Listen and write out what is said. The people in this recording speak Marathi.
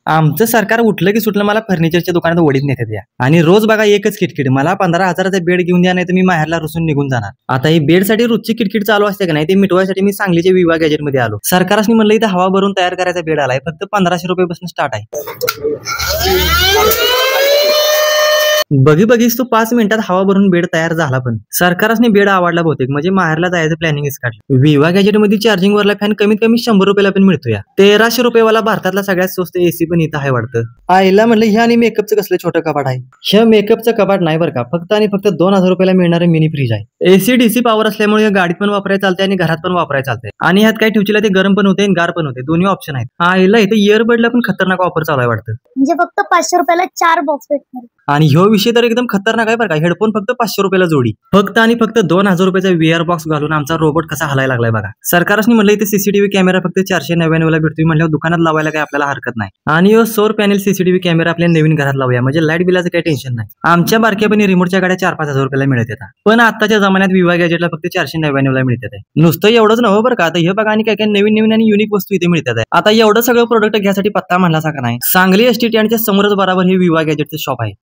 आमचं सरकार उठलं की सुटलं मला फर्निचरच्या दुकानात ओढीत नेतात या. आणि रोज बघा एकच किटकिट, मला 15,000चा बेड घेऊन द्या, नाही तर मी माहेरला रुसून निघून जाणार. आता ही बेडसाठी रोजची किटकिट चालू असते का नाही, ते मिटवायसाठी मी सांगलीच्या विवा गॅजेट मध्ये आलो. सरकारने म्हणलं इथं हवा भरून तयार करायचा बेड आलाय, फक्त 1500 रुपयापासून स्टार्ट आहे. बघीस तो 5 मिनिटात हवा भरून बेड तयार झाला. पण सरकारने बेड आवडला बहुतेक, म्हणजे माहेरला जायचं प्लॅनिंगच काढलं. विवा गॅजेट मध्ये चार्जिंग वरला फॅन कमीत कमी 100 रुपयाला पण मिळतो या. 1300 रुपयावाला भारतातला सगळ्यात स्वस्त एसी पण इथं आहे वाटतं. आईला म्हणलं हे आणि मेकअपचं कसलं छोटं कपाट आहे. हे मेकअपचं कपाट नाही बरं का, फक्त आणि फक्त 2000 रुपयाला मिळणारं मिनी फ्रीज आहे. एसी डीसी पॉवर असल्यामुळे गाडीत पण वापरायला चालते आणि घरात पण वापरायला चालते. आणि ह्यात काय ठेवशील ते गरम पण होते आणि गार पण होते, दोन्ही ऑप्शन आहेत. आईला इथे इयरबडला पण खतरनाक ऑफर चालू आहे वाटतं. म्हणजे फक्त 500 रुपयाला 4 बॉक्स भेटणार. आणि ह्यो विषय तर एकदम खतरनाक आहे बरं का. हेडफोन फक्त 500 रुपयाला जोडी, फक्त आणि फक्त 2000 रुपयाचा VR बॉक्स घालून आमचा रोबोट कसा हलायला लागलाय बघा. सरकारने म्हणलं इथे सीसीटीव्ही कॅमेरा फक्त 499 ला भेटतोय, म्हणल्यावर दुकानात लावायला काही आपल्याला हरकत नाही. आणि सौर पॅनेल सीसीटीव्ही कॅमेरा आपल्या नवीन घरात लावूया, म्हणजे लाईट बिलाचं काही टेन्शन नाही. आमच्या बारक्यापणी रिमोटच्या गाड्या 4-5 हजार रुपयाला मिळत येतात, पण आताच्या जमान्यात विवा गॅजेटला फक्त 499 ला मिळतात. नुसतं एवढंच नव्हतं बरं का, आता हे बघा आणि काय काय नवीन नवीन आणि युनिक वस्तू इथे मिळतात. आता एवढं सगळं प्रोडक्ट घ्यासाठी पत्ता म्हणला का नाही, सांगली STT च्या समोरच बरोबर हे विवा गॅजेटचं शॉप आहे.